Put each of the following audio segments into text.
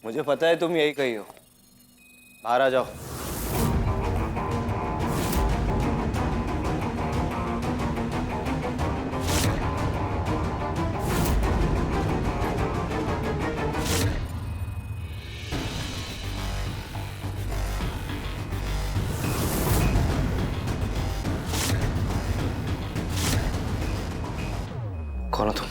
मुझे पता है तुम यही कही हो। बाहर आ जाओ। कौन हो तुम?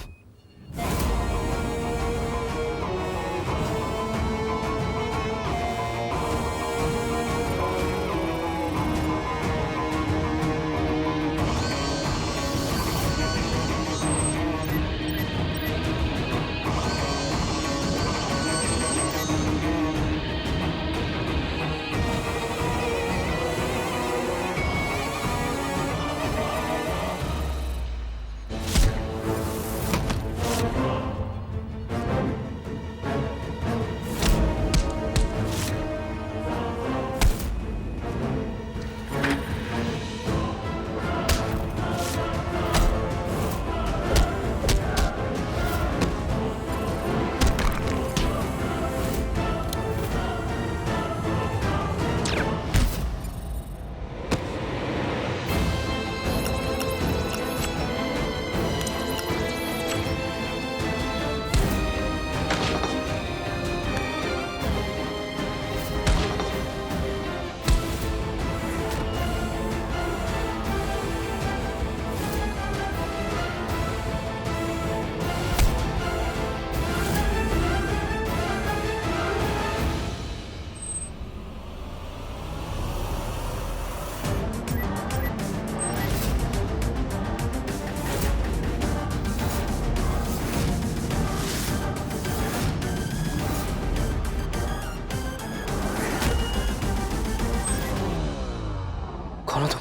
कौन हो तुम?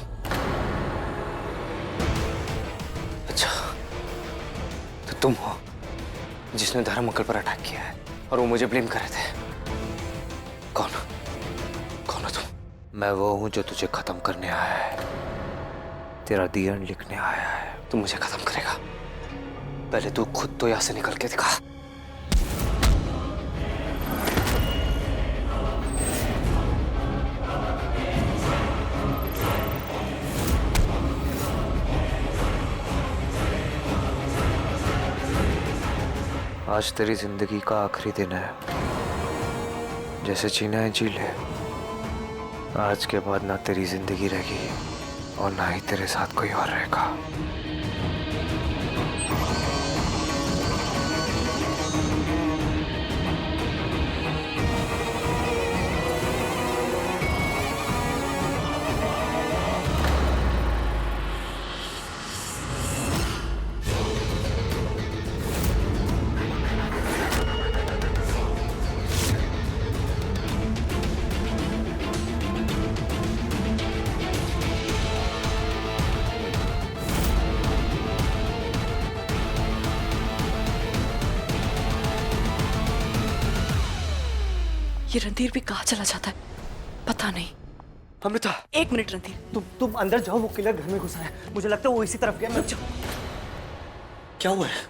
अच्छा, तो तुम हो जिसने धर्म अंकल पर अटैक किया है और वो मुझे ब्लेम कर रहे थे। कौन कौन हो तुम? मैं वो हूं जो तुझे खत्म करने आया है। तेरा दी एंड लिखने आया है। तू मुझे खत्म करेगा, पहले तू खुद तो यहां से निकल के दिखा। आज तेरी जिंदगी का आखिरी दिन है। जैसे जीना है जी ले। आज के बाद ना तेरी जिंदगी रहेगी और ना ही तेरे साथ कोई और रहेगा। ये रणधीर भी कहाँ चला जाता है पता नहीं। अमृता, एक मिनट रणधीर, तुम अंदर जाओ, वो किलर घर में घुसा है। मुझे लगता है वो इसी तरफ गया। मैं क्या हुआ है?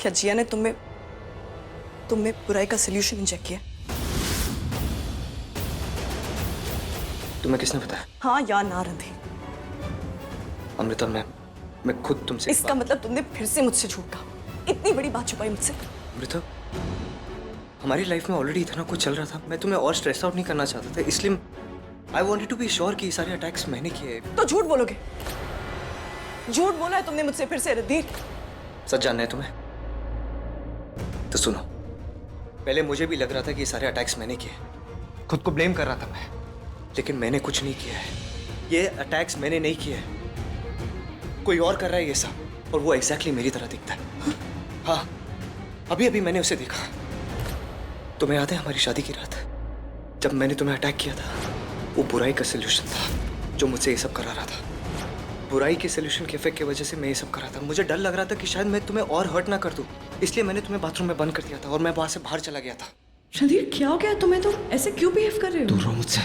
क्या जिया ने तुम्हें बुराई का सलूशन इंजेक्ट किया? तुम्हें किसने बताया? हाँ या ना रणधीर? अमृता, मैं खुद तुमसे इसका मतलब तुमने फिर से मुझसे झूठ कहा, इतनी बड़ी बात छुपाई मुझसे। अमृता, हमारी लाइफ में ऑलरेडी इतना कुछ चल रहा था। मैं तुम्हें और स्ट्रेस आउट नहीं करना चाहता था, इसलिए I wanted to be sure कि ये सारे अटैक्स मैंने किए। तो झूठ बोलोगे? झूठ बोला है तुमने मुझसे फिर से रणधीर। सच जानना है तुम्हें? तो सुनो, पहले मुझे भी लग रहा था कि ये सारे अटैक्स मैंने किए, खुद को ब्लेम कर रहा था मैं, लेकिन मैंने कुछ नहीं किया है। ये अटैक्स मैंने नहीं किए हैं, कोई और कर रहा है ये सब, और वो एग्जैक्टली मेरी तरह दिखता है। हाँ, अभी अभी मैंने उसे देखा। तुम्हें याद है हमारी शादी की रात जब मैंने तुम्हें अटैक किया था? वो बुराई का सलूशन था जो मुझसे ये सब करा रहा था। बुराई के सलूशन के इफेक्ट की वजह से मैं ये सब कर रहा था। मुझे डर लग रहा था कि शायद मैं तुम्हें और हर्ट ना कर दूं, इसलिए मैंने तुम्हें बाथरूम में बंद कर दिया था और मैं वहां से बाहर चला गया था। रणधीर क्या हो गया तुम्हें? तुम ऐसे क्यों बिहेव कर रहे हो? दूर रहो मुझसे।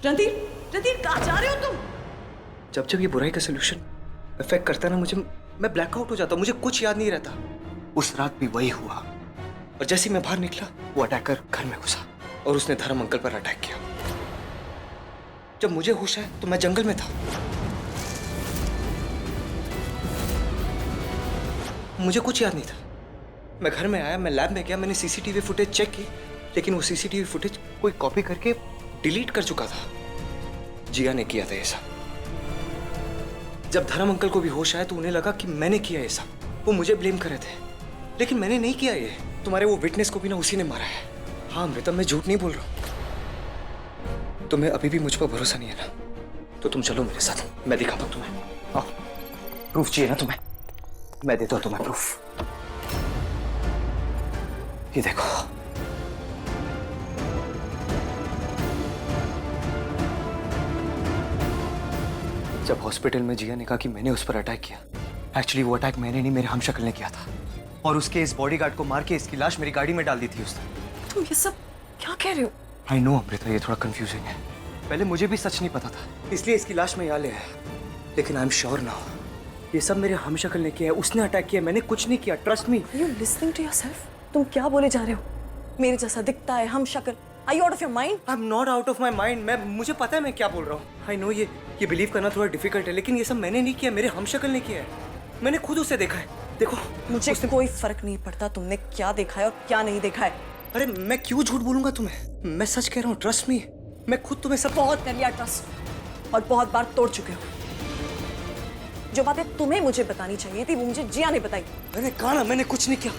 रणधीर कहाँ जा रहे हो तुम? जब जब ये बुराई का सलूशन इफेक्ट करता है ना मुझे, मैं ब्लैकआउट हो जाता हूँ, मुझे कुछ याद नहीं रहता। उस रात भी वही हुआ। और जैसे ही मैं बाहर निकला वो अटैकर घर में घुसा और उसने धर्म अंकल पर अटैक किया। जब मुझे होश आया तो मैं जंगल में था। मुझे कुछ याद नहीं था। मैं घर में आया, मैं लैब में गया, मैंने सीसीटीवी फुटेज चेक की, लेकिन वो सीसीटीवी फुटेज कोई कॉपी करके डिलीट कर चुका था। जिया ने किया था ये सब। जब धर्म अंकल को भी होश आया तो उन्हें लगा कि मैंने किया ये सब। वो मुझे ब्लेम कर रहे थे, लेकिन मैंने नहीं किया ये। तुम्हारे वो विटनेस को भी ना उसी ने मारा है। हाँ अमृता, मैं झूठ नहीं बोल रहा हूँ। तुम्हें अभी भी मुझ पर भरोसा नहीं है ना, तो तुम चलो मेरे साथ, मैं दिखाता हूँ तुम्हें। आओ, प्रूफ चाहिए ना तुम्हें? मैं देता हूँ तुम्हें प्रूफ। ये देखो। जब हॉस्पिटल में जिया ने कहा कि मैंने उस पर अटैक किया, एक्चुअली वो अटैक मैंने नहीं, मेरे हमशक्ल ने किया था। और उसके इस बॉडीगार्ड को मार के इसकी लाश मेरी गाड़ी में डाल दी थी उसने। तुम ये सब क्या कह रहे हो? आई नो अमृता, ये थोड़ा कंफ्यूजिंग है। पहले मुझे भी सच नहीं पता था, इसलिए इसकी लाश में यहाँ ले आया। लेकिन आई एम श्योर नाउ, ये सब मेरे हमशक्ल ने किया है। उसने अटैक किया, मैंने कुछ नहीं किया। Trust me. Are you listening to yourself? तुम क्या बोले जा रहे हो? मेरे जैसा दिखता है, हम शक्ल। Are you out of your mind? I am not out of my mind. मुझे पता है मैं क्या बोल रहा हूँ। आई नो ये बिलीव करना थोड़ा डिफिकल्ट है, लेकिन ये सब मैंने नहीं किया, मेरे हमशक्ल ने किया है। मैंने खुद उसे देखा है। देखो, मुझे कोई फर्क नहीं पड़ता तुमने क्या देखा है और क्या नहीं देखा है। अरे मैं क्यों झूठ बोलूंगा तुम्हें? मैं सच कह रहा हूँ, ट्रस्ट मी। मैं खुद तुम्हें सब बहुत कर लिया ट्रस्ट, और बहुत बार तोड़ चुके हो। जो बातें तुम्हें मुझे बतानी चाहिए थी वो मुझे जिया ने बताई। मैंने कहा ना, मैंने कुछ नहीं किया।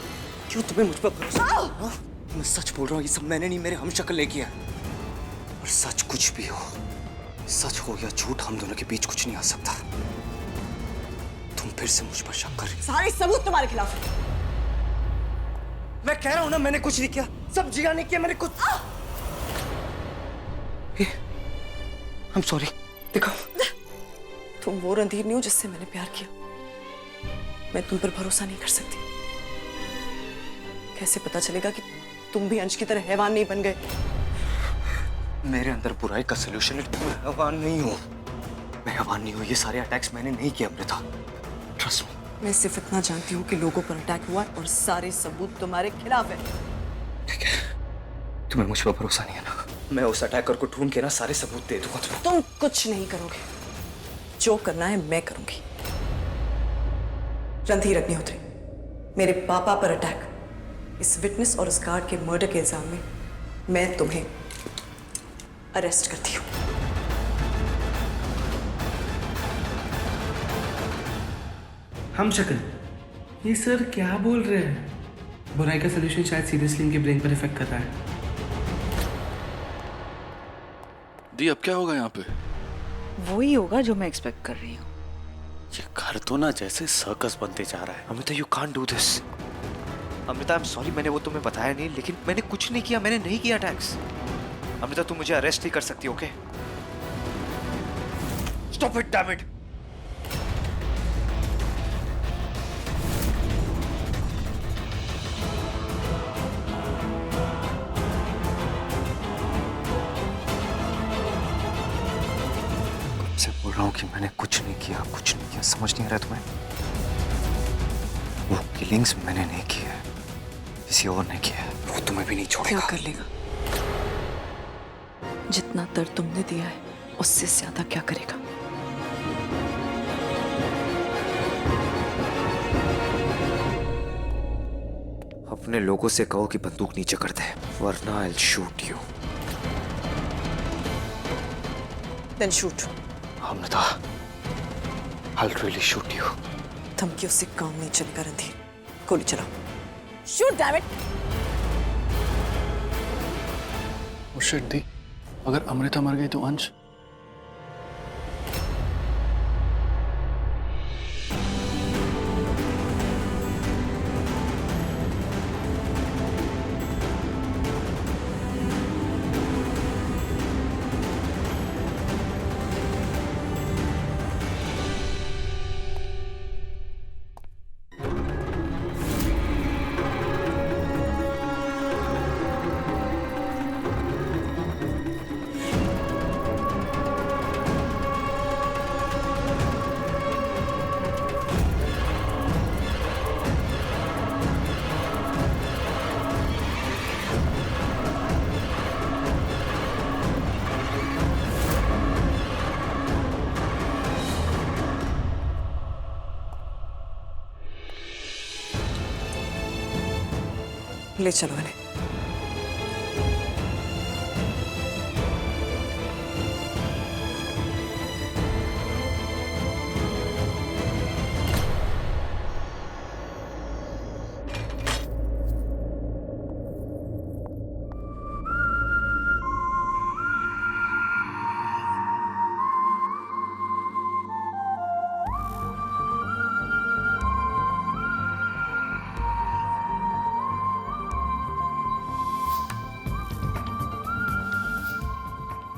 क्यों तुम्हें मुझ पर भरोसा? हाँ? मैं सच बोल रहा हूँ, ये सब मैंने नहीं, मेरे हमशक्ल ने किया। और सच कुछ भी हो, सच हो या झूठ, हम दोनों के बीच कुछ नहीं आ सकता। तुम फिर से मुझ पर शक कर रही हो। सारे सबूत तुम्हारे खिलाफ है। मैं कह रहा हूं ना, मैंने कुछ नहीं किया, सब जिया ने किया। मैंने कुछ I'm sorry। दिखाओ। तुम वो रणधीर नहीं हो जिससे मैंने प्यार किया। मैं तुम पर भरोसा नहीं कर सकती। कैसे पता चलेगा कि तुम भी अंश की तरह हैवान नहीं बन गए? मेरे अंदर बुराई का सलूशन है। मैं हैवान नहीं हूँ, मैं हैवान नहीं हूँ। ये सारे अटैक्स मैंने नहीं किए अमृता, ट्रस्ट मी। मैं सिर्फ इतना जानती हूँ कि लोगों पर अटैक हुआ और सारे सबूत तुम्हारे खिलाफ है। ठीक है, तुम्हें मुझ पर भरोसा नहीं है ना? मैं उस अटैकर को ढूंढ के ना सारे सबूत दे दूंगा तुम्हें। तुम कुछ नहीं करोगे, जो करना है मैं करूंगी। रणधीर अग्निहोत्री, मेरे पापा पर अटैक, इस विटनेस और उस गार्ड के मर्डर के इल्जाम में मैं तुम्हें अरेस्ट करती हूँ। हम शक्ल, ये सर क्या बोल रहे हैं? बुराई का सलूशन शायद सीरियसली इनके ब्रेन पर इफेक्ट कर रहा है। दी अब क्या होगा यहाँ पे? वो ही होगा जो मैं एक्सपेक्ट कर रही हूँ। ये घर तो ना जैसे सर्कस बनते जा रहा है। Amrita, you can't do this. Amrita, I am sorry, मैंने वो तुम्हें बताया नहीं, लेकिन मैंने कुछ नहीं किया, मैंने नहीं किया अटैक्स। अमृता, तुम मुझे अरेस्ट नहीं कर सकती, okay? Stop it, damn it. से बोल रहा हूँ कि मैंने कुछ नहीं किया, कुछ नहीं किया। समझ नहीं आ रहा तुम्हें? वो किलिंग्स मैंने नहीं की है, किसी और ने किया है। वो तुम्हें भी नहीं छोड़ेगा। क्या कर लेगा? जितना दर्द तुमने दिया है उससे ज्यादा क्या करेगा? अपने लोगों से कहो कि बंदूक नीचे कर दे, वरना I will shoot you. Then shoot। Amrita, I will really shoot you. धमकियों से काम नहीं चलेगा रणधीर, गोली चलाओ। Shoot, damn it! Oh shit दी, अगर अमृता मर गई तो अंश? ले चलो इन्हें।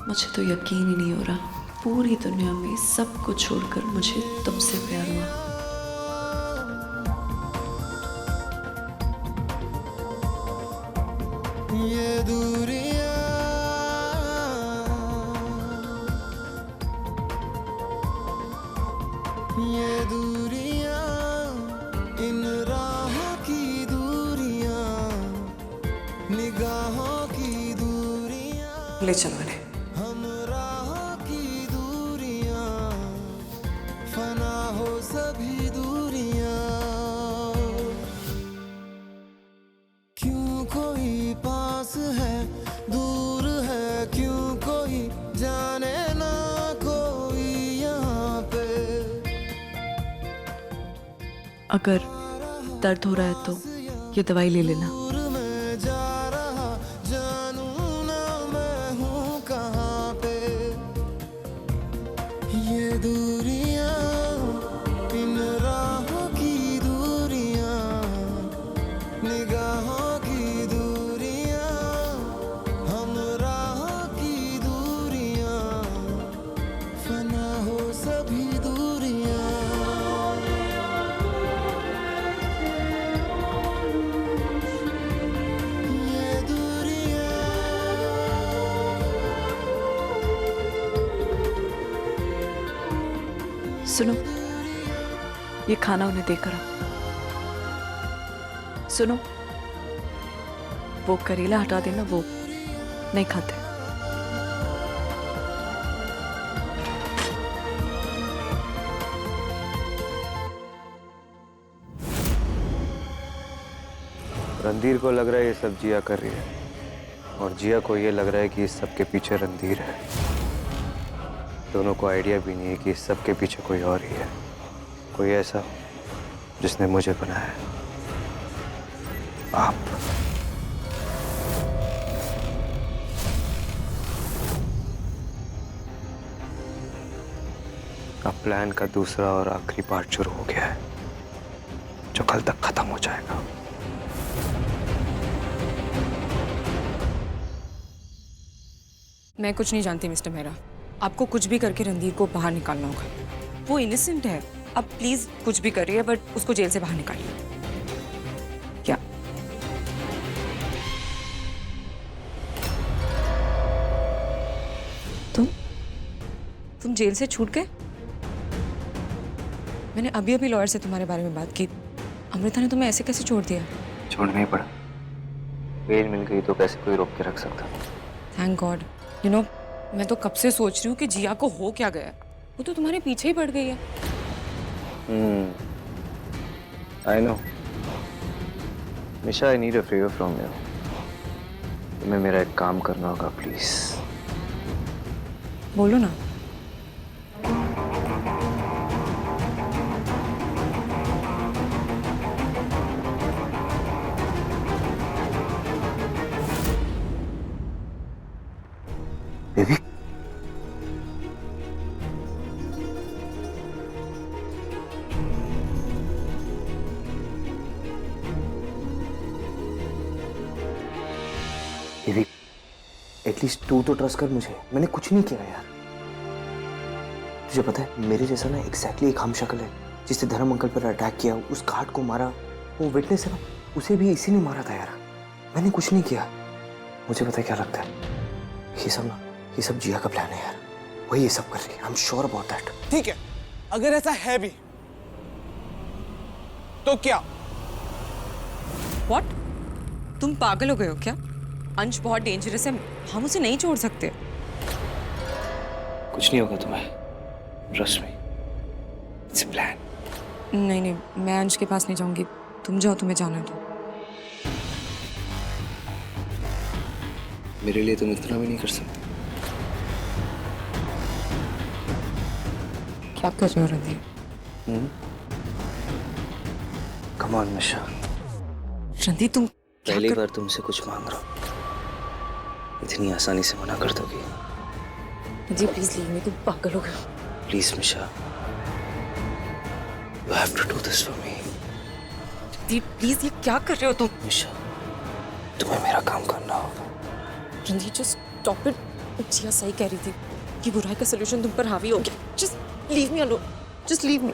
मुझे तो यकीन ही नहीं हो रहा, पूरी दुनिया में सब कुछ छोड़कर मुझे तुमसे प्यार हुआ। ये दूरियां इन राहों की दूरियां, निगाहों की दूरियां, ले चलो इन्हें। हम राहों की दूरियां, फना हो सभी दूरियां। क्यों कोई पास है दूर है, क्यों कोई जाने ना कोई यहाँ पे। अगर दर्द हो रहा है तो ये दवाई ले लेना। दूर मैं जा रहा, जानू ना मैं हूँ कहाँ पे। ये दूरियां इन राहों की दूरियां, निगाहों की दूरियां, हम राहों की दूरियां, फना हो सभी दूरियां। ये दूरियां सुनो, ये खाना उन्हें देकर आओ। सुनो, वो करेला हटा देना, वो नहीं खाते। रणधीर को लग रहा है ये सब जिया कर रही है, और जिया को ये लग रहा है कि इस सब के पीछे रणधीर है। दोनों को आइडिया भी नहीं है कि इस सब के पीछे कोई और ही है, कोई ऐसा जिसने मुझे बनाया है। आप। अब प्लान का दूसरा और आखिरी पार्ट शुरू हो गया है, जो कल तक खत्म हो जाएगा। मैं कुछ नहीं जानती मिस्टर मेहरा। आपको कुछ भी करके रणधीर को बाहर निकालना होगा। वो इनोसेंट है। अब प्लीज कुछ भी करिए, बट उसको जेल से बाहर निकालिए। क्या? तुम जेल से छूट गए? मैंने अभी अभी लॉयर से तुम्हारे बारे में बात की। अमृता ने तुम्हें ऐसे कैसे छोड़ दिया? छोड़ना ही पड़ा। बेल मिल गई तो कैसे कोई रोक के रख सकता। Thank God. यू नो, मैं तो कब से सोच रही हूँ कि जिया को हो क्या गया। वो तो तुम्हारे पीछे ही पड़ गई है। I know. Nisha, I need a favour from you. तुम्हें मेरा एक काम करना होगा, प्लीज। बोलो ना। बेबी, बेबी, एटलीस्ट तू तो ट्रस्ट कर मुझे। मैंने कुछ नहीं किया यार। तुझे पता है, मेरे जैसा ना एग्जैक्टली एक हम शक्ल है जिसने धर्म अंकल पर अटैक किया, उस घाट को मारा। वो विटनेस है ना, उसे भी इसी ने मारा था यार। मैंने कुछ नहीं किया। मुझे पता है क्या लगता है, ये सब जिया का प्लान है यार। वही ये सब कर रही है। I am sure about that. ठीक है, अगर ऐसा है भी तो क्या? व्हाट? तुम पागल हो गए हो क्या? अंश बहुत डेंजरस है, हम उसे नहीं छोड़ सकते। कुछ नहीं होगा तुम्हें, trust me. It's a plan. नहीं, मैं अंश के पास नहीं जाऊंगी। तुम जाओ, तुम्हें जाना है तो। मेरे लिए तुम इतना भी नहीं कर सकते? क्या कर रहे हो रणधीर? कम ऑन मिशा, रणधीर तुम क्या पहली कर... बार तुमसे कुछ मांग रहा हूँ, इतनी आसानी से मना कर दोगी? रणधीर प्लीज लीव मी, तुम पागल हो गए। Please Misha, you have to do this for me. Randhir please, ये क्या कर रहे हो तुम? मिशा, तुम्हें मेरा काम करना होगा। Randhir just stop it. Jiya सही कह रही थी कि बुराई का सलूशन तुम पर हावी हो गया। Just leave me alone, just leave me.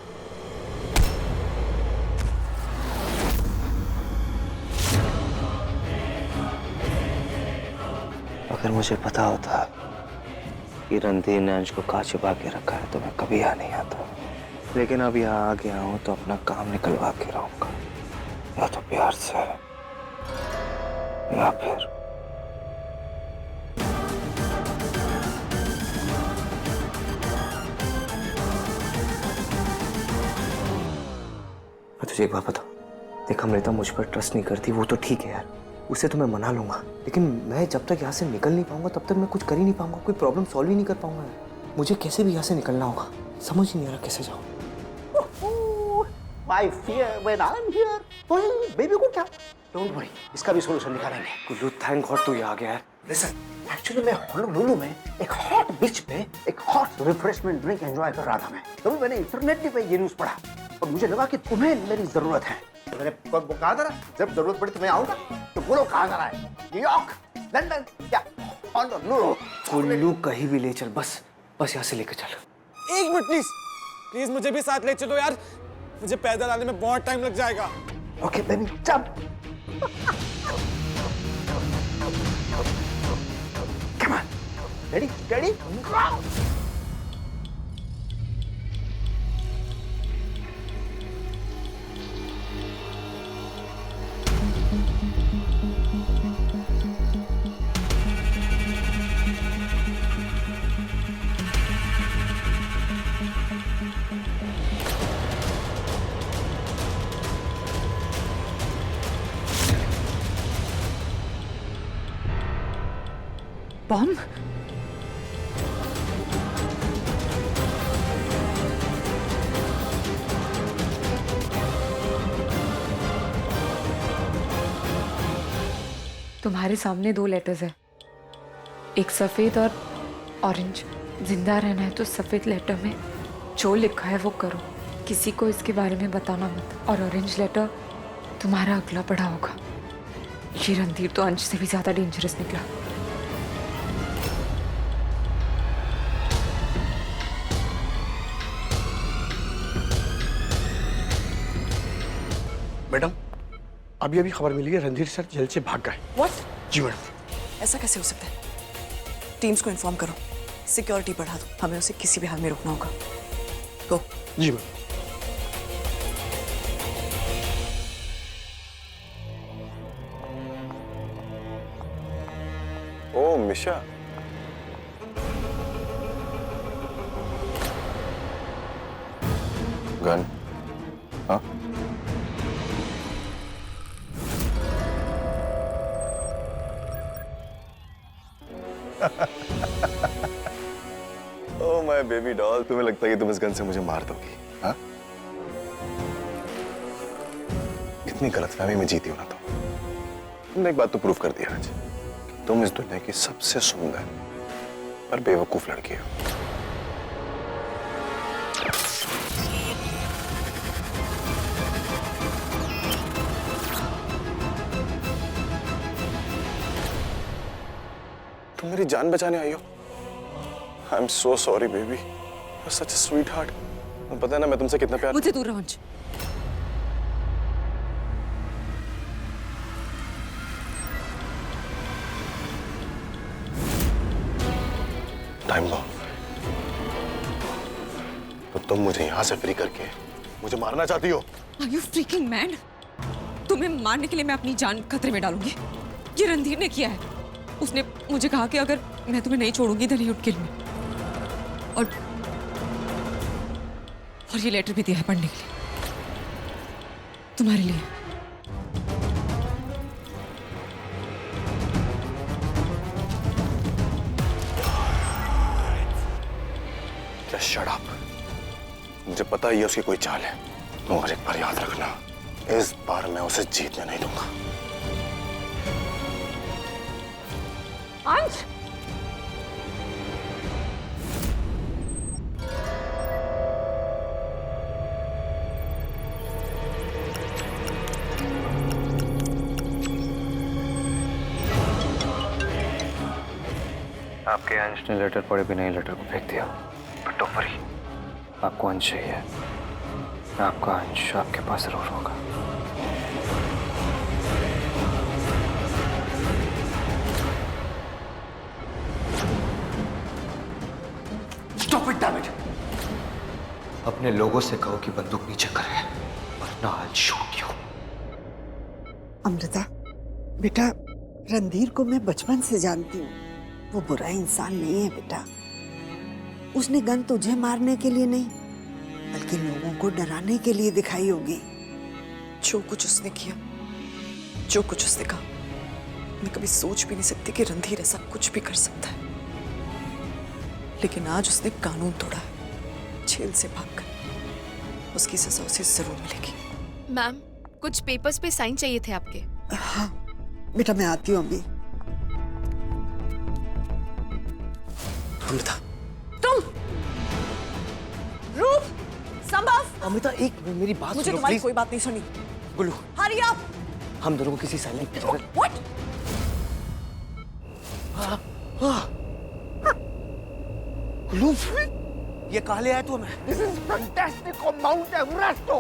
अगर मुझे पता होता कि रणधीर ने अंश को कहाँ छुपा के रखा है तो मैं कभी यहाँ नहीं आता, लेकिन अब यहाँ आ गया हूँ तो अपना काम निकलवा के रहूंगा, या तो प्यार से या फिर मैं तुझे एक बात बता, देख अमृता मुझ पर ट्रस्ट नहीं करती, वो तो ठीक है यार, उसे तो मैं मना लूंगा, लेकिन मैं जब तक यहाँ से निकल नहीं पाऊंगा तब तक मैं कुछ कर ही नहीं पाऊंगा, कोई प्रॉब्लम सॉल्व ही नहीं कर पाऊंगा यार। मुझे कैसे भी यहाँ से निकलना होगा, समझ ही नहीं आ रहा कैसे जाऊँ। My fear when I'm here. well, baby को क्या? Don't worry, इसका भी सोल्यूशन निकालेंगे। कुल्लू, थैंक गॉड तू यहाँ गया है। Listen, एक्चुअली मैं होनोलुलु में एक हॉट बीच पे एक हॉट रिफ्रेशमेंट ड्रिंक एंजॉय कर रहा था मैं। तभी मैंने इंटरनेट पे ये न्यूज़ पढ़ा और मुझे लगा कि तुम्हें मेरी जरूरत है। तो मैंने कहा था ना, जब जरूरत पड़ी तो मैं आऊंगा। तो बोलो कहाँ जाना है? न्यूयॉर्क, लंदन या होनोलुलु? कुल्लू कहीं भी ले चल, बस यहाँ से लेकर चल। एक मिनट प्लीज, प्लीज मुझे भी साथ ले चलो यार, मुझे पैदल आने में बहुत टाइम लग जाएगा। Okay baby, jump. Come on. Ready? Ready? Go! Bomb? तुम्हारे सामने 2 लेटर्स है, एक सफेद और ऑरेंज। जिंदा रहना है तो सफेद लेटर में जो लिखा है वो करो, किसी को इसके बारे में बताना मत। और ऑरेंज लेटर तुम्हारा अगला पढ़ा होगा। ये रणधीर तो अंश से भी ज्यादा डेंजरस निकला। मैडम, अभी खबर मिली है, रणधीर सर जेल से भाग गए। व्हाट? जी मैडम। ऐसा कैसे हो सकता है? टीम्स को इन्फॉर्म करो, सिक्योरिटी बढ़ा दो, हमें उसे किसी भी हाल में रोकना होगा। गो। जी मैडम। ओ मिशा, गन? हाँ? ओ माय बेबी डॉल, तुम्हें लगता है कि तुम इस गन से मुझे मार दोगी? हाँ? कितनी गलतफहमी में जीती हो ना तुमने एक बात तो प्रूव कर दिया आज, तुम इस दुनिया की सबसे सुंदर पर बेवकूफ लड़की हो। तुम मेरी जान बचाने आई हो। I am so sorry baby, you are such a sweetheart. पता है ना मैं तुमसे कितना प्यार। मुझे दूर रहो अंश। टाइम लो। तो तुम मुझे यहां से फ्री करके मुझे मारना चाहती हो? Are you freaking mad? तुम्हें मारने के लिए मैं अपनी जान खतरे में डालूंगी। ये रणधीर ने किया है। उसने मुझे कहा कि अगर मैं तुम्हें नहीं छोड़ूंगी then he would kill me। और ये लेटर भी दिया है पढ़ने के लिए, तुम्हारे लिए। Shut up. मुझे पता ही है उसकी कोई चाल है, मगर एक बार याद रखना, इस बार मैं उसे जीतने नहीं दूंगा। अंश, आपके अंश ने लेटर पढ़े बिना ही लेटर को फेंक दिया, बट डोंट वरी, आपको अंश चाहिए, आपका अंश आपके पास जरूर होगा। Stop it, damn it! अपने लोगों से कहो कि बंदूक नीचे करे, वरना I'll shoot you। अमृता, बेटा, रणधीर को मैं बचपन से जानती हूँ। वो बुरा इंसान नहीं है बेटा। उसने गन तुझे मारने के लिए नहीं, बल्कि लोगों को डराने के लिए दिखाई होगी। जो कुछ उसने किया, जो कुछ उसने कहा, मैं कभी सोच भी नहीं सकती कि रणधीर ऐसा कुछ भी कर सकता है। लेकिन आज उसने कानून तोड़ा है, जेल से भागकर। उसकी सजा उसे जरूर मिलेगी। मैम, कुछ पेपर्स पे साइन चाहिए थे आपके। हाँ बेटा, मैं आती हूँ अभी। अमृता, तुम रूप संभव। अमृता एक मिनट मेरी बात मुझे सुनो तुम्हारी प्लीज। कोई बात नहीं सुनी। गुल्लू, हरी अप। हम दोनों को किसी साइलेंट की जरूरत। व्हाट? गुल्लू, ये कहाँ ले आया तू हमें? This is fantastic on Mount Everest।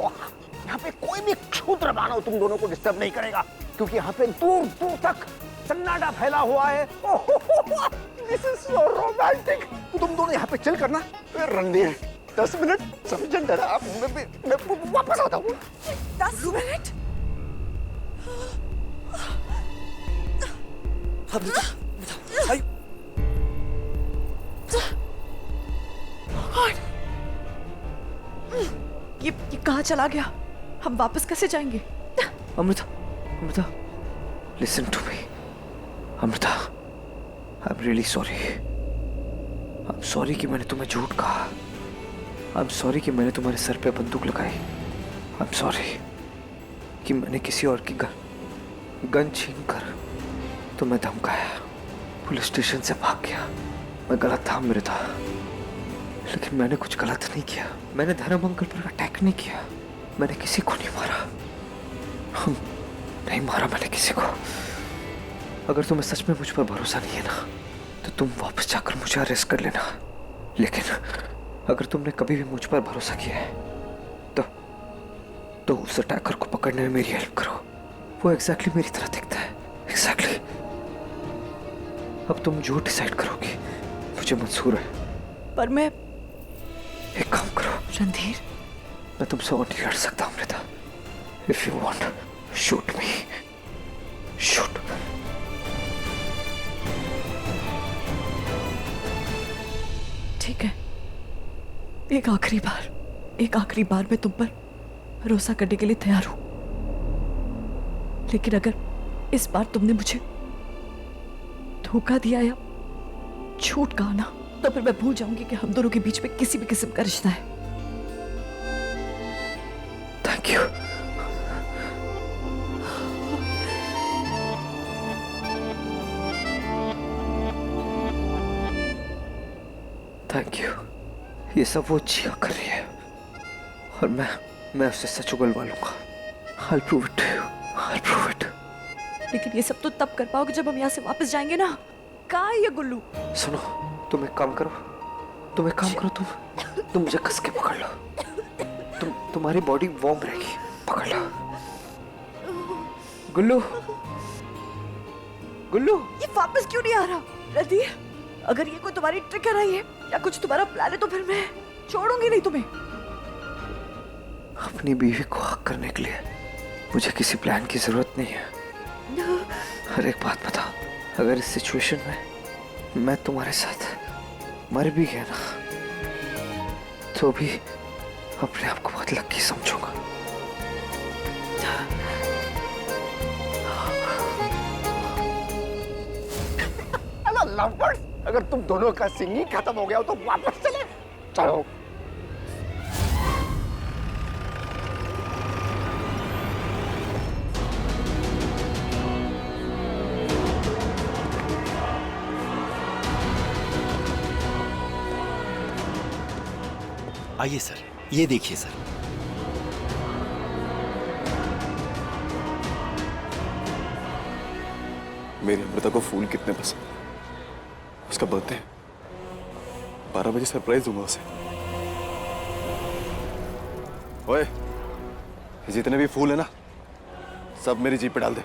यहाँ पे कोई भी क्षुद्र मानव तुम दोनों को डिस्टर्ब नहीं करेगा, क्योंकि यहाँ पे दूर दूर तक सन्नाटा फैला हुआ है। This is so romantic। तो तुम दोनों यहाँ पे चिल करना। रणधीर, 10 मिनट सफिशिएंट है ना? मैं वापस आता हूँ। 10 मिनट? ये कहाँ चला गया? हम वापस कैसे जाएंगे? Amrita, Amrita, listen to me। Amrita, I'm really sorry। I'm sorry कि मैंने तुम्हें झूठ कहा। I'm sorry कि मैंने तुम्हारे सर पे बंदूक लगाई। I'm sorry कि मैंने किसी और की गन छीन कर तुम्हें धमकाया, पुलिस स्टेशन से भाग गया। मैं गलत था अमृता, लेकिन मैंने कुछ गलत नहीं किया। मैंने धर्म अंकल पर अटैक नहीं किया, मैंने किसी को नहीं मारा। नहीं मारा मैंने किसी को। अगर तुम्हें सच में मुझ पर भरोसा नहीं है ना, तो तुम वापस जाकर मुझे अरेस्ट कर लेना। लेकिन अगर तुमने कभी भी मुझ पर भरोसा किया है, तो उस अटैकर को पकड़ने में मेरी हेल्प करो। वो एग्जैक्टली मेरी तरह दिखता है, एग्जैक्टली। अब तुम जो डिसाइड करोगी मुझे मंजूर है। पर मैं एक काम करो रणधीर, मैं तुमसे और नहीं लड़ सकता Amrita. If you want, shoot me, shoot. ठीक है, एक आखिरी बार मैं तुम पर भरोसा करने के लिए तैयार हूं। लेकिन अगर इस बार तुमने मुझे धोखा दिया या झूठ कहा ना, तो फिर मैं भूल जाऊंगी कि हम दोनों के बीच में किसी भी किस्म का रिश्ता है। Thank you. Thank you. ये सब वो जिया कर रही है, और मैं उससे सच उगलवा लूंगा। I'll prove it to you। I'll prove it। लेकिन ये सब तो तब कर पाओगे जब हम यहाँ से वापस जाएंगे ना। कहाँ है ये गुल्लू? सुनो, तुम एक काम करो, तुम मुझे कस के पकड़ लो। तुम्हारी बॉडी वार्म रहेगी, पकड़ लो। गुल्लू, गुल्लू, ये वापस क्यों नहीं आ रहा? रणधीर, अगर ये कोई तुम्हारी ट्रिक है ना ये, या कुछ तुम्हारा प्लान है, तो फिर मैं छोड़ूंगी नहीं तुम्हें। अपनी बीवी को हक करने के लिए मुझे किसी प्लान की जरूरत नहीं है। हर एक बात बता, अगर इस सिचुएशन में मैं तुम्हारे साथ मर भी गया ना, तो भी अपने आप को बहुत लकी समझूंगा। लवर्स, अगर तुम दोनों का सिंगिंग खत्म हो गया हो तो वापस चले। चलो। आइए सर, ये देखिए सर। मेरी अमृता को फूल कितने पसंद है। उसका बर्थडे 12 बजे सरप्राइज दूंगा उसे। ओए, जितने भी फूल है ना, सब मेरी जीप पे डाल दे,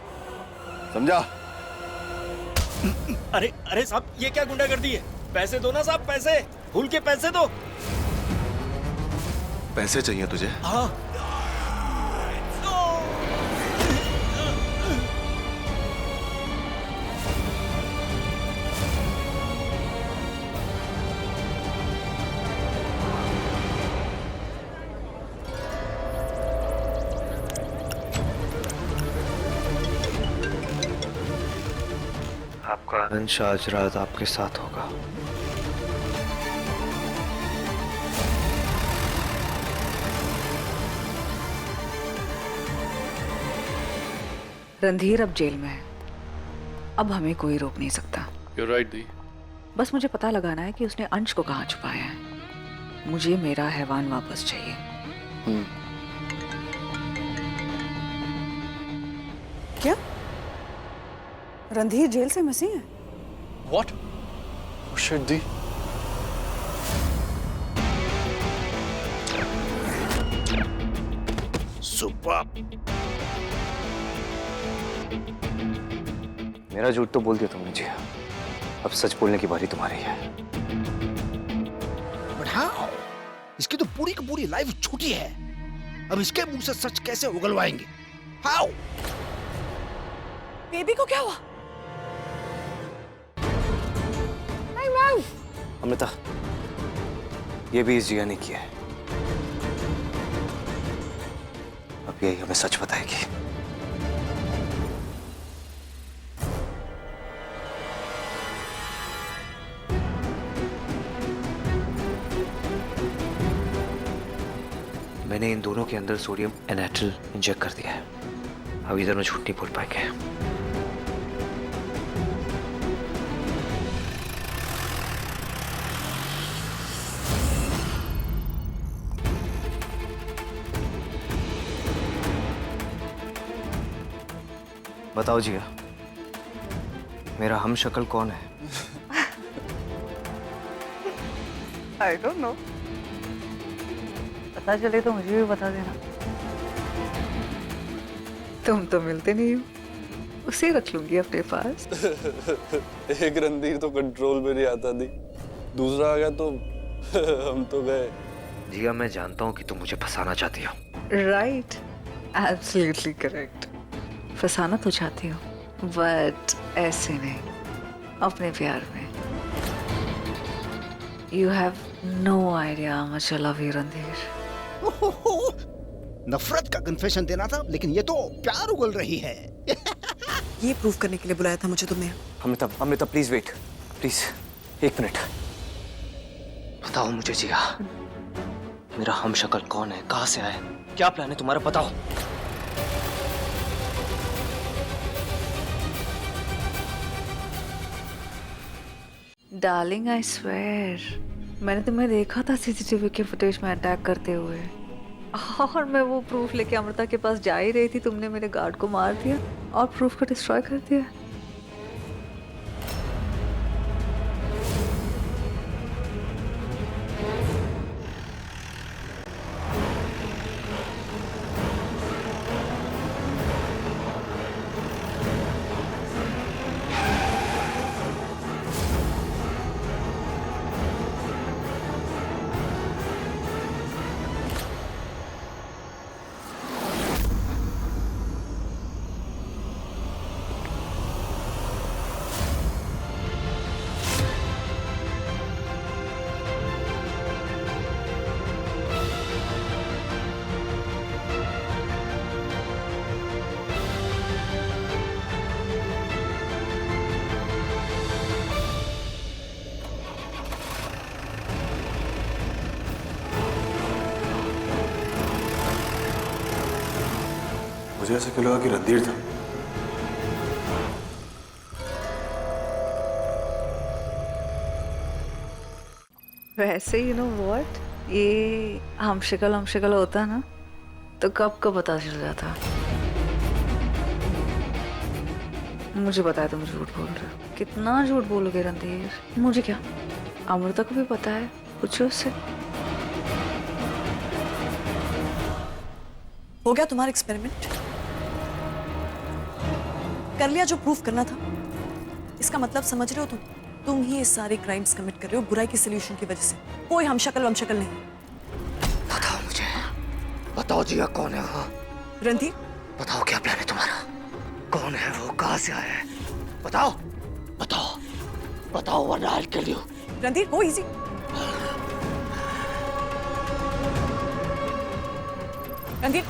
समझा? अरे अरे साहब, ये क्या गुंडागर्दी है? पैसे दो ना साहब, पैसे, फूल के पैसे दो। पैसे चाहिए तुझे? हाँ। आपका अंश आज रात आपके साथ होगा। रणधीर अब जेल में है। अब हमें कोई रोक नहीं सकता। You're right, दी। बस मुझे पता लगाना है कि उसने अंश को कहाँ छुपाया है। मुझे मेरा हैवान वापस चाहिए। क्या रणधीर जेल से मसीह है? What? Oh shit, the. Super. मेरा झूठ तो बोल दिया तुमने जी। अब सच बोलने की बारी तुम्हारी है। But how? इसकी तो पूरी की पूरी लाइफ छूटी है। अब इसके मुंह से सच कैसे उगलवाएंगे? हाउ? बेबी को क्या हुआ? अमृता, ये भी इस जिया ने किया है। अब यही हमें सच बताएगी। मैंने इन दोनों के अंदर सोडियम एनाट्रिल इंजेक्ट कर दिया है। अब इधर में झूठ नहीं बोल पाएंगे। बताओ जिया, मेरा हम शक्ल कौन है? I don't know. पता चले तो मुझे भी बता देना। तुम तो मिलते नहीं हो, उसे रख लूंगी अपने पास। एक रणधीर तो कंट्रोल में नहीं आता दी, दूसरा आ गया तो हम तो गए। जिया, मैं जानता हूँ कि तुम मुझे फंसाना चाहती हो। Right, absolutely correct. फंसाना तो चाहती हो, बट ऐसे नहीं, अपने प्यार में। You have no idea how much I love you, Randhir. नफरत का कन्फेशन देना था, लेकिन ये तो प्यार उगल रही है। ये प्रूव करने के लिए बुलाया था मुझे तुमने। Amrita, Amrita please wait, please 1 minute. बताओ मुझे जिया, मेरा हम शक्ल कौन है, कहाँ से आया, क्या प्लान है तुम्हारा, बताओ। डार्लिंग, आई स्वेयर, मैंने तुम्हें देखा था सीसीटीवी के फुटेज में अटैक करते हुए, और मैं वो प्रूफ लेके अमृता के पास जा ही रही थी। तुमने मेरे गार्ड को मार दिया और प्रूफ को डिस्ट्रॉय कर दिया। मुझे ऐसा क्यों लगा कि रणधीर था? वैसे यू नो व्हाट, ये हम शक्ल होता ना तो कब का पता चल जाता। मुझे पता है तुम झूठ बोल रहे हो। कितना झूठ बोलोगे रणधीर? मुझे क्या, अमृता को भी पता है, पूछो उससे। हो गया तुम्हारा एक्सपेरिमेंट? कर लिया जो प्रूफ करना था। इसका मतलब समझ रहे हो तुम ही ये सारे क्राइम्स कमिट कर रहे हो बुराई के सोल्यूशन की वजह से। कोई हम शक्ल नहीं। बताओ मुझे, बताओ जिया कौन है वो? रणधीर, बताओ क्या प्लान है तुम्हारा? कौन है वो, कहां से आया है? बताओ बताओ बताओ वरना I'll kill you। Randhir, go easy. Randhir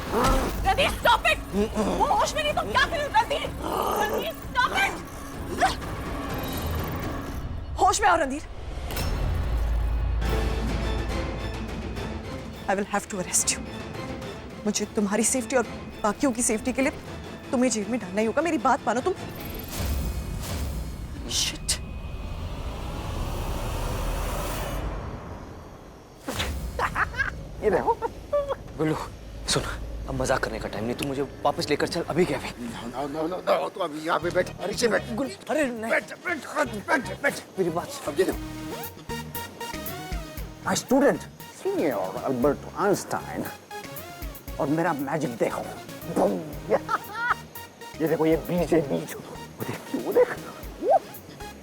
stop it. वो होश में नहीं तो क्या करें? Randhir stop it. होश में आओ Randhir. I will have to arrest you। मुझे तुम्हारी सेफ्टी और बाकियों की सेफ्टी के लिए तुम्हें जेल में डालना ही होगा। मेरी बात मानो तुम। Shit। ये देखो। गुल्लू सुन, अब मजाक करने का टाइम नहीं, तू मुझे वापस लेकर चल अभी के अभी। नो, तो अभी यहाँ पे बैठ, नीचे बैठ। अरे नहीं, बैठ। मेरी बात। अब ये देखो, my student senior Albert Einstein, और मेरा मैजिक देखो। बूम। ये देखो, ये बीच है, बीच। वो देख।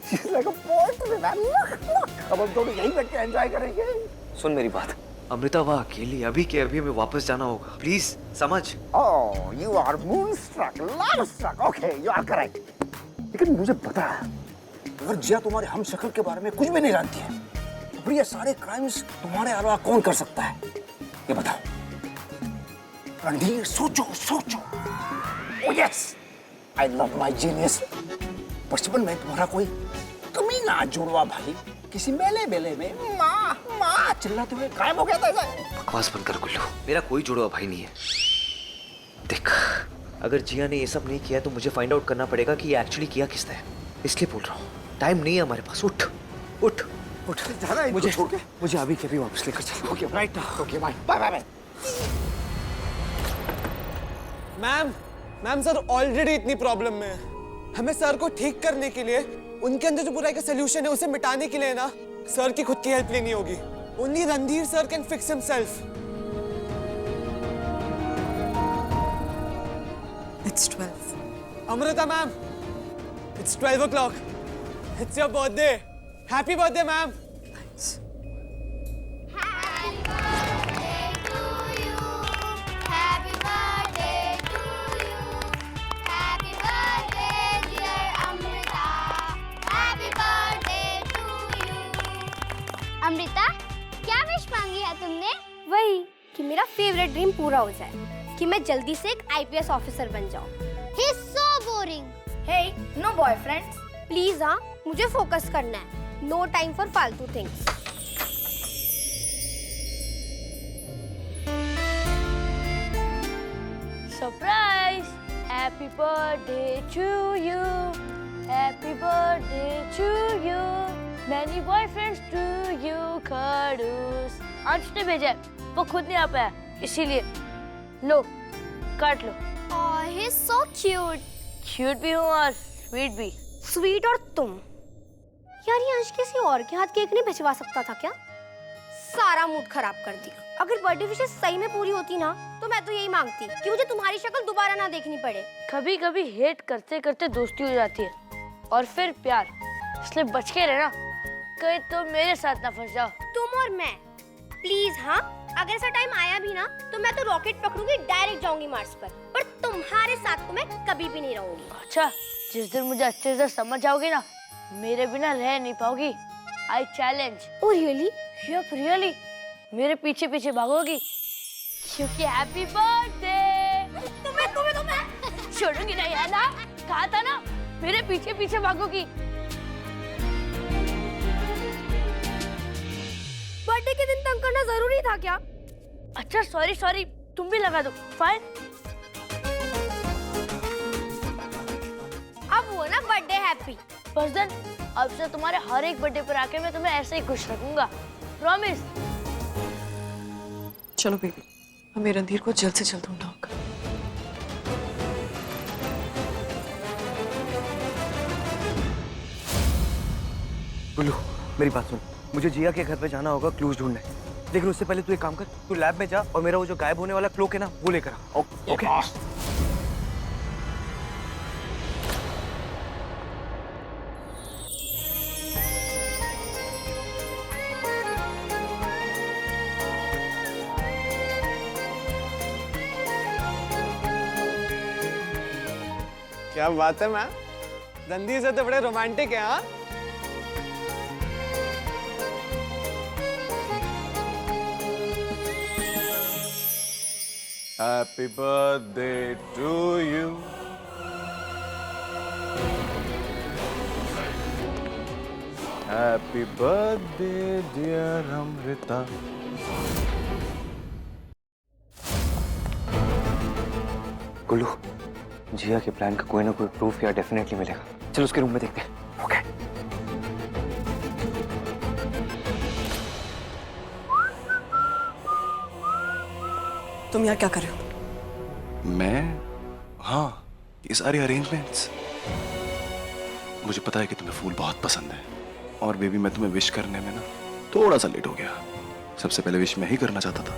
She's like a poetry, man. Look। अब हम दोनों यहीं बैठ के एंजॉय करेंगे। सुन मेरी बात, अमृता वह अकेली, अभी के अभी हमें वापस जाना होगा, प्लीज समझ। Oh, you are moonstruck, love-struck. Okay, you are correct. लेकिन मुझे पता है, अगर जिया तुम्हारे हम शक्ल के बारे में कुछ भी नहीं जानती है, तो फिर ये सारे क्राइम्स तुम्हारे अलावा कौन कर सकता है? ये बताओ। रणधीर, सोचो। Oh yes, I love my genius। बचपन में तुम्हारा कोई कमीना जुड़वा भाई किसी मेले में माँ चिल्लाते हुए गायब हो गया था। बकवास बंद कर गुल्लू, मेरा कोई जुड़वा भाई नहीं है। देख, अगर जिया ने ये सब नहीं किया तो मुझे फाइंड आउट करना पड़ेगा कि ये एक्चुअली किया किसने, इसलिए बोल रहा हूँ। टाइम नहीं है हमारे पास। उठ। मुझे अभी के अभी वापस लेकर चल। Okay, right. Okay, bye. Ma'am sir already इतनी प्रॉब्लम में है। हमें सर को ठीक करने के लिए, उनके अंदर जो बुराई का सलूशन है उसे मिटाने के लिए ना सर की खुद की हेल्प लेनी होगी। Only Randhir sir can fix himself. It's 12। Amrita ma'am, it's 12 o'clock। It's your birthday। Happy birthday, ma'am. Amrita, क्या विश मांगी है तुमने? वही कि मेरा फेवरेट ड्रीम पूरा हो जाए, कि मैं जल्दी से एक आईपीएस ऑफिसर बन जाऊं। He is so boring। Hey, no boyfriends। Please हाँ, मुझे फोकस करना है। No time for फालतू things. Surprise! Happy birthday to you, happy birthday to you, many boyfriends to you खड़ूस। अंश ने भेजा है, वो खुद नहीं आ पाया, इसीलिए लो काट लो। he is so cute। Cute भी हूँ और स्वीट भी। स्वीट और तुम? यार ये अंश किसी और के हाथ केक नहीं भिजवा सकता था क्या? सारा मूड खराब कर दिया। अगर बर्थडे विशेष सही में पूरी होती ना तो मैं तो यही मांगती कि मुझे तुम्हारी शक्ल दोबारा ना देखनी पड़े। कभी कभी हेट करते करते दोस्ती हो जाती है और फिर प्यार, इसलिए बच के रहना, कहीं तो मेरे साथ ना फंस जाओ। तुम और मैं प्लीज हाँ, अगर ऐसा टाइम आया भी ना तो मैं तो रॉकेट पकड़ूंगी, डायरेक्ट जाऊंगी मार्स पर तुम्हारे साथ तो मैं कभी भी नहीं रहूंगी। अच्छा, जिस दिन मुझे अच्छे से समझ आओगी ना, मेरे बिना रह नहीं पाओगी। I challenge. Oh really? Yup really. मेरे पीछे पीछे भागोगी क्योंकि हैप्पी बर्थडे। तुम्हें छोड़ूंगी नहीं है ना, कहा था ना, मेरे पीछे पीछे भागोगी। बर्थडे के दिन तंग करना जरूरी था क्या? अच्छा सॉरी, तुम भी लगा दो। फाइन। अब वो ना बर्थडे हैप्पी। बस देन, अब से तुम्हारे हर एक बर्थडे पर आके मैं तुम्हें ऐसे ही खुश रखूंगा। प्रॉमिस। चलो बेबी, हमें रणधीर को जल्द से जल्द ढूंढना होगा। गुल्लू, मेरी बात सुन। मुझे जिया के घर पे जाना होगा क्लूज ढूंढने, लेकिन उससे पहले तू एक काम कर, तू लैब में जा और मेरा वो जो गायब होने वाला क्लोक है ना, वो लेकर आ। ओके? क्या बात है मैम, रणधीर सर तो बड़े रोमांटिक हैं। हाँ, Happy birthday to you. Happy birthday, dear Amrita. गुल्लू, जिया के प्लान का कोई ना कोई प्रूफ या डेफिनेटली मिलेगा। चलो उसके रूम में देखते हैं। ओके? तुम यहाँ क्या कर रहे हो? मैं? हाँ, ये सारे अरेंजमेंट्स। मुझे पता है कि तुम्हें फूल बहुत पसंद है, और बेबी मैं तुम्हें विश करने में ना थोड़ा सा लेट हो गया। सबसे पहले विश मैं ही करना चाहता था।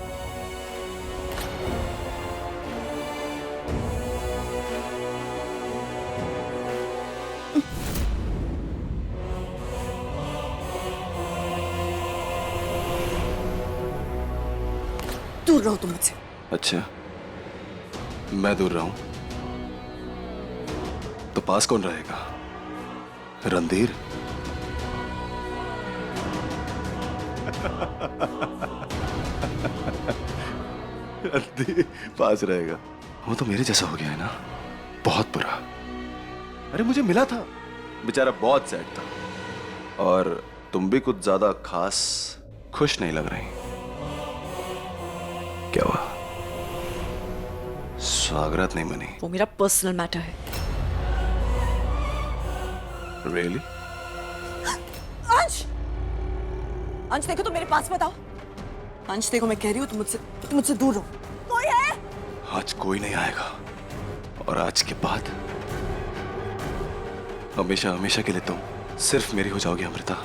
दूर रहो तुम मुझसे। अच्छा, मैं दूर रहूं तो पास कौन रहेगा? रणधीर? रणधीर पास रहेगा? वो तो मेरे जैसा हो गया है ना, बहुत बुरा। अरे मुझे मिला था, बेचारा बहुत सैड था। और तुम भी कुछ ज्यादा खास खुश नहीं लग रही। क्या हुआ? स्वागत नहीं मनी? वो मेरा पर्सनल मैटर है। Really? अंश, अंश देखो, तो मेरे पास मत आओ। अंश देखो, मैं कह रही हूँ तुम मुझसे दूर रहो। कोई है? आज कोई नहीं आएगा, और आज के बाद हमेशा हमेशा के लिए तुम सिर्फ मेरी हो जाओगी अमृता,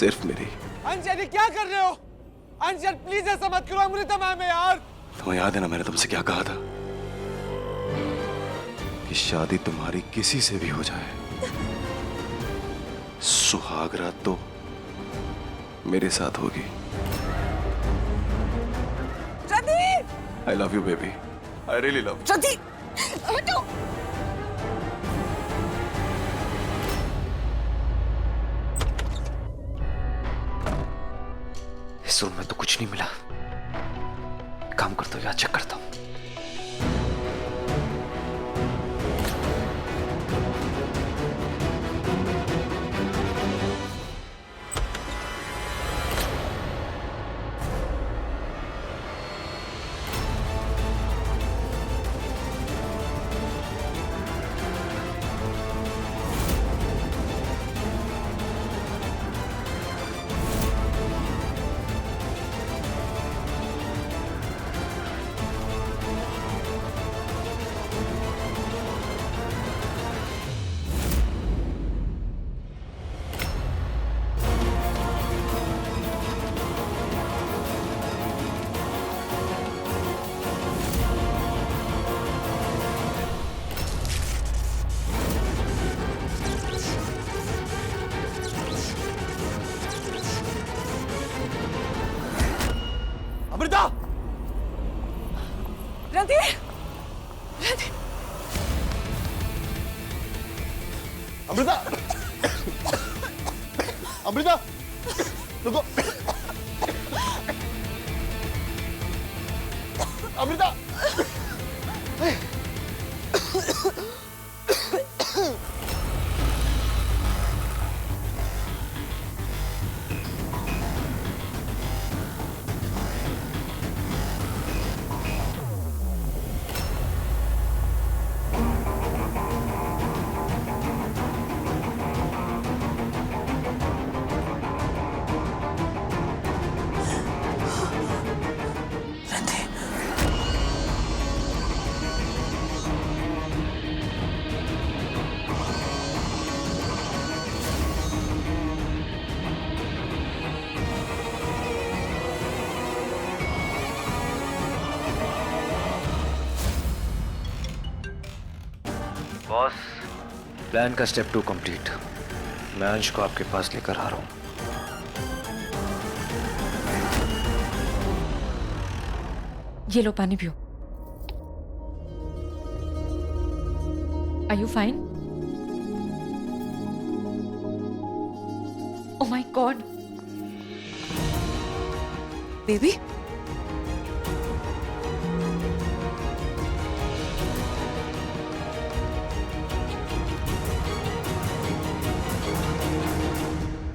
सिर्फ मेरी। अंजलि क्या कर रहे हो? अंजल प्लीज ऐसा मत करो, अमृता मैम है यार। तुम्हें याद है ना मैंने तुमसे क्या कहा था? कि शादी तुम्हारी किसी से भी हो जाए, सुहागरात तो मेरे साथ होगी। Randhir! I love you baby, I really love. Randhir, हटो! इस रूम में तो कुछ नहीं मिला। काम करता हूँ, यहाँ चेक करता हूँ। अमृता! रणधीर! रणधीर! अमृता! अमृता! रुको! अमृता! बॉस, प्लान का स्टेप 2 कंप्लीट। मैं अंश को आपके पास लेकर आ रहा हूँ। ये लो पानी पियो। Are you fine? Oh my God. Baby,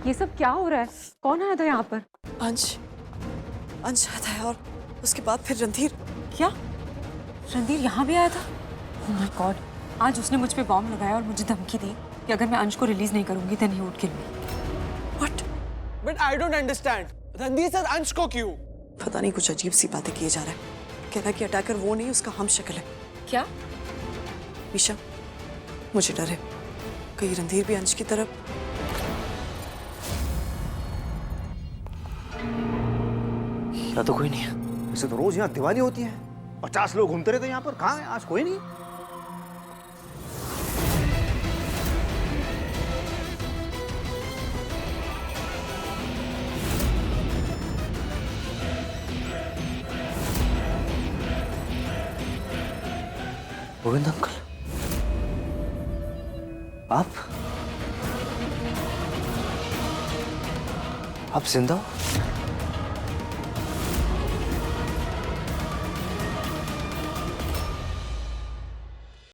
ये सब क्या हो रहा है? कौन आया था यहाँ पर? अंश आया था और उसके बाद फिर रणधीर। क्या? रणधीर यहाँ भी आया था? Oh my God. आज उसने मुझ पे बॉम्ब लगाया और मुझे धमकी दी कि अगर मैं अंश को रिलीज नहीं करूंगी then he would kill me. What? But I don't understand. Randhir sir अंश को क्यों? पता नहीं, कुछ अजीब सी बातें किए जा रहा है। कह रहा है कि अटैकर वो नहीं, उसका हम शक्ल है। क्या? मीशा, मुझे डर है कहीं रणधीर भी अंश की तरफ। या तो कोई नहीं है। वैसे तो रोज यहाँ दिवाली होती है, 50 लोग घूमते रहते हैं यहाँ पर। कहाँ है आज? कोई नहीं। गोविंद अंकल, आप जिंदा हो?